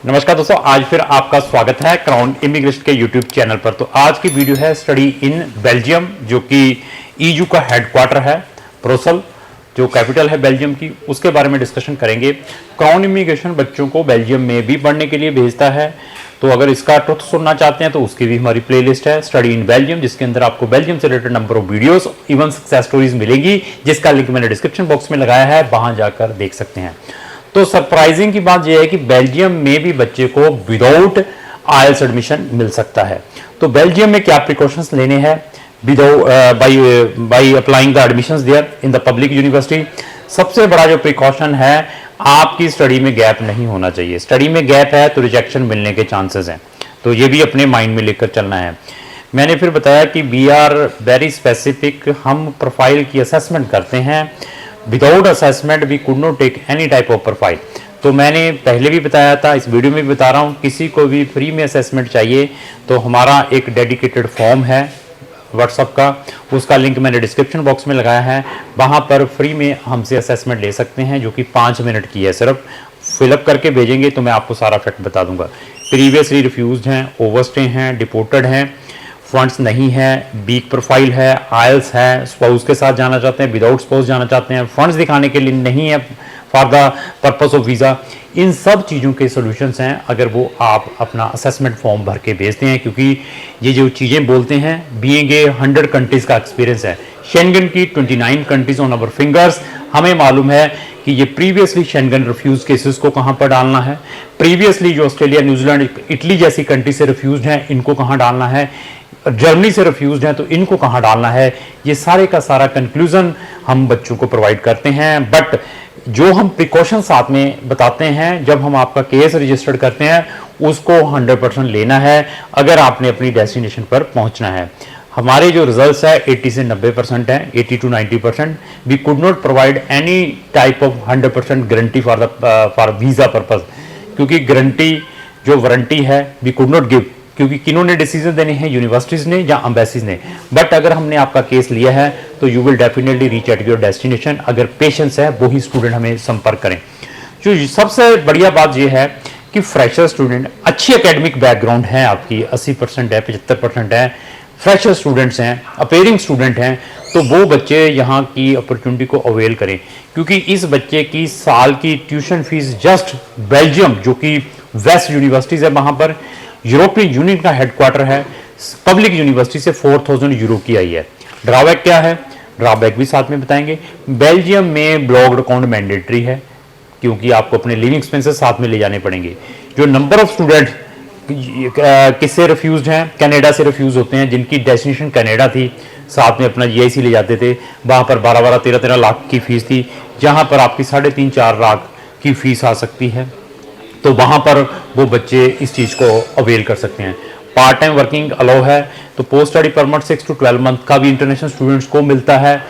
नमस्कार दोस्तों, आज फिर आपका स्वागत है क्राउन इमिग्रेशन के यूट्यूब चैनल पर। तो आज की वीडियो है स्टडी इन बेल्जियम, जो कि ईयू का हेडक्वार्टर है। ब्रुसेल जो कैपिटल है बेल्जियम की, उसके बारे में डिस्कशन करेंगे। क्राउन इमिग्रेशन बच्चों को बेल्जियम में भी पढ़ने के लिए भेजता है, तो अगर इसका ट्रुथ सुनना चाहते हैं तो उसकी भी हमारी प्लेलिस्ट है स्टडी इन बेल्जियम, जिसके अंदर आपको बेल्जियम से related number of videos even success stories मिलेंगी, जिसका लिंक मैंने डिस्क्रिप्शन बॉक्स में लगाया है, वहां जाकर देख सकते हैं। तो सरप्राइजिंग की बात यह है कि बेल्जियम में भी बच्चे को विदाउट आईएलटीएस एडमिशन मिल सकता है। तो बेल्जियम में क्या प्रिकॉशंस लेने हैं by applying the admissions there in the public university. सबसे बड़ा जो प्रिकॉशन है, आपकी स्टडी में गैप नहीं होना चाहिए। स्टडी में गैप है तो रिजेक्शन मिलने के चांसेस हैं, तो ये भी अपने माइंड में लेकर चलना है। मैंने फिर बताया कि वी आर वेरी स्पेसिफिक, हम प्रोफाइल की असेसमेंट करते हैं। Without assessment we could not take any type of profile. तो मैंने पहले भी बताया था, इस वीडियो में भी बता रहा हूँ, किसी को भी फ्री में असेसमेंट चाहिए तो हमारा एक डेडिकेटेड फॉर्म है व्हाट्सअप का, उसका लिंक मैंने डिस्क्रिप्शन बॉक्स में लगाया है। वहाँ पर फ्री में हमसे असेसमेंट ले सकते हैं, जो कि 5 मिनट की है। सिर्फ फिलअप करके भेजेंगे तो मैं आपको सारा फैक्ट बता दूंगा। प्रीवियसली रिफ्यूज्ड हैं, ओवरस्टे हैं, डिपोर्टेड हैं, फंड्स नहीं है, वीक प्रोफाइल है, आयल्स है, स्पाउस के साथ जाना चाहते हैं, विदाउट स्पाउस जाना चाहते हैं, फंड्स दिखाने के लिए नहीं है for the purpose of visa. इन सब चीज़ों के सॉल्यूशंस हैं अगर वो आप अपना असेसमेंट फॉर्म भर के भेजते हैं, क्योंकि ये जो चीज़ें बोलते हैं बीइंग ए 100 कंट्रीज़ का एक्सपीरियंस है। शेंगन की 29 कंट्रीज ऑन अवर फिंगर्स। हमें मालूम है कि ये प्रीवियसली शेंगन रिफ्यूज केसेस को कहाँ पर डालना है, प्रीवियसली जो ऑस्ट्रेलिया, न्यूजीलैंड, इटली जैसी कंट्री से रिफ्यूज हैं इनको कहाँ डालना है, जर्मनी से रिफ्यूज हैं तो इनको कहाँ डालना है। ये सारे का सारा कंक्लूजन हम बच्चों को प्रोवाइड करते हैं। बट जो हम प्रिकॉशन साथ में बताते हैं, जब हम आपका केस रजिस्टर्ड करते हैं, उसको 100% लेना है अगर आपने अपनी डेस्टिनेशन पर पहुंचना है। हमारे जो रिजल्ट्स है 80 से 90% है, 80 to 90%। We could not provide any type of 100% guarantee for visa purpose, क्योंकि गारंटी जो वारंटी है वी कुड नॉट गिव, क्योंकि किन्होंने डिसीजन देने हैं, यूनिवर्सिटीज़ ने या एम्बेसीज ने। बट अगर हमने आपका केस लिया है तो you will definitely reach at your destination. अगर पेशेंस है वही स्टूडेंट हमें संपर्क करें। जो सबसे बढ़िया बात यह है कि फ्रेशर स्टूडेंट, अच्छी एकेडमिक बैकग्राउंड है आपकी, 80% है, 75% है, फ्रेशर स्टूडेंट्स हैं, अपेयरिंग स्टूडेंट हैं, तो वो बच्चे यहाँ की अपॉर्चुनिटी को अवेल करें। क्योंकि इस बच्चे की साल की ट्यूशन फीस जस्ट बेल्जियम, जो कि वेस्ट यूनिवर्सिटीज़ है, वहाँ पर यूरोपियन यूनियन का हेडक्वार्टर है, पब्लिक यूनिवर्सिटी से 4000 यूरो की आई है। ड्रॉबैक क्या है, ड्रॉबैक भी साथ में बताएंगे। बेल्जियम में ब्लॉक्ड अकाउंट मैंडेटरी है, क्योंकि आपको अपने लिविंग एक्सपेंसेस साथ में ले जाने पड़ेंगे। जो नंबर ऑफ स्टूडेंट किससे रिफ्यूज हैं, कनाडा से रिफ्यूज होते हैं, जिनकी डेस्टिनेशन कनाडा थी, साथ में अपना जीआईसी ले जाते थे। वहाँ पर 12-12, 13-13 लाख की फीस थी, जहाँ पर आपकी 3.5-4 लाख की फीस आ सकती है। तो वहाँ पर वो बच्चे इस चीज़ को अवेल कर सकते हैं। पार्ट टाइम वर्किंग अलाउ है, तो post study permit 6 to 12 month का भी इंटरनेशनल स्टूडेंट्स को मिलता है।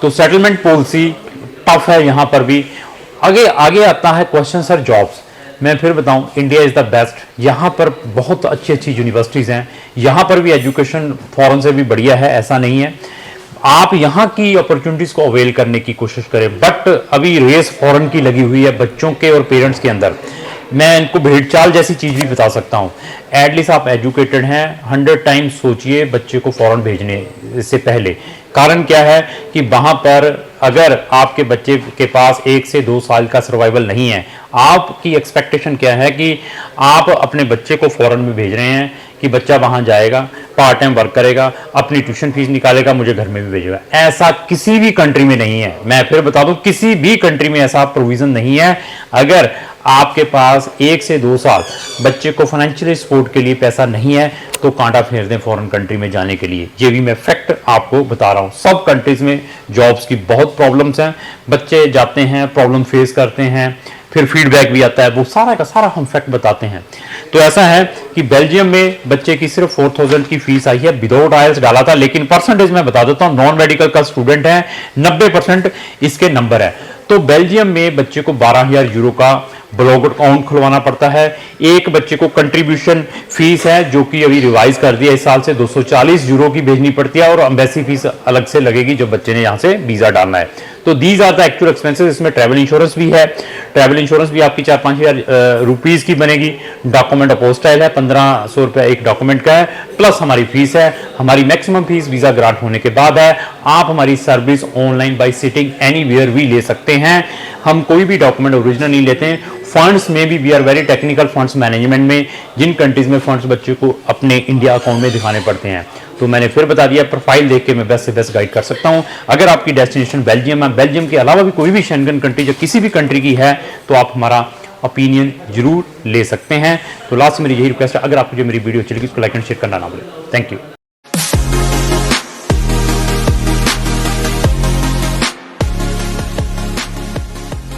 तो सेटलमेंट पॉलिसी टफ है यहाँ पर भी। आगे आता है क्वेश्चन, सर जॉब्स। मैं फिर बताऊं, इंडिया इज़ द बेस्ट। यहाँ पर बहुत अच्छी अच्छी यूनिवर्सिटीज़ हैं, यहाँ पर भी एजुकेशन फॉरेन से भी बढ़िया है, ऐसा नहीं है। आप यहाँ की अपॉर्चुनिटीज़ को अवेल करने की कोशिश करें। बट अभी रेस फॉरेन की लगी हुई है बच्चों के और पेरेंट्स के अंदर। मैं इनको भेड़चाल जैसी चीज़ भी बता सकता हूँ। एटलीस्ट आप एजुकेटेड हैं, 100 टाइम्स सोचिए बच्चे को फॉरेन भेजने से पहले। कारण क्या है कि वहाँ पर अगर आपके बच्चे के पास 1 से 2 साल का सर्वाइवल नहीं है, आपकी एक्सपेक्टेशन क्या है कि आप अपने बच्चे को फॉरेन में भेज रहे हैं कि बच्चा वहाँ जाएगा, पार्ट टाइम वर्क करेगा, अपनी ट्यूशन फीस निकालेगा, मुझे घर में भी भेजेगा। ऐसा किसी भी कंट्री में नहीं है। मैं फिर बता दूं, किसी भी कंट्री में ऐसा प्रोविज़न नहीं है। अगर आपके पास 1 से 2 साल बच्चे को फाइनेंशियल सपोर्ट के लिए पैसा नहीं है, तो कांटा फेर दें फॉरेन कंट्री में जाने के लिए। ये भी मैं फैक्ट आपको बता रहा हूँ। सब कंट्रीज़ में जॉब्स की बहुत प्रॉब्लम्स हैं, बच्चे जाते हैं, प्रॉब्लम फेस करते हैं, फिर फीडबैक भी आता है, वो सारा का सारा हम फैक्ट बताते हैं। तो ऐसा है कि बेल्जियम में बच्चे की सिर्फ 4000 की फीस आई है, विदाउट आईएलटीएस डाला था। लेकिन परसेंटेज मैं बता देता हूँ, नॉन मेडिकल का स्टूडेंट है, 90% इसके नंबर है। तो बेल्जियम में बच्चे को 12,000 यूरो का ब्लॉक अकाउंट खुलवाना पड़ता है। एक बच्चे को कंट्रीब्यूशन फीस है, जो कि अभी रिवाइज कर दिया इस साल से 240 यूरो की भेजनी पड़ती है, और एम्बेसी फीस अलग से लगेगी जब बच्चे ने यहाँ से वीज़ा डालना है। तो these are the actual expenses. इसमें ट्रैवल इंश्योरेंस भी है, ट्रैवल इंश्योरेंस भी आपकी 4-5 हज़ार रुपीज़ की बनेगी। डॉक्यूमेंट अपोस्टाइल है, 1500 रुपये एक डॉक्यूमेंट का है, प्लस हमारी फीस है। हमारी मैक्सिमम फीस वीज़ा ग्रांट होने के बाद है। आप हमारी service online bye sitting anywhere भी ले सकते हैं। हम कोई भी डॉक्यूमेंट ओरिजिनल नहीं लेते हैं। फंड्स में भी we are very technical funds management में, जिन कंट्रीज में फंड्स बच्चे को अपने इंडिया अकाउंट में दिखाने पड़ते हैं। तो मैंने फिर बता दिया, प्रोफाइल देख के मैं बेस्ट से बेस्ट गाइड कर सकता हूं। अगर आपकी डेस्टिनेशन बेल्जियम है, बेल्जियम के अलावा भी कोई भी शेंगन कंट्री या किसी भी कंट्री की है, तो आप हमारा ओपिनियन जरूर ले सकते हैं। तो लास्ट में मेरी यही रिक्वेस्ट है, अगर आपको जो मेरी वीडियो अच्छी लगी उसको लाइक एंड शेयर करना ना भूलें। Thank you.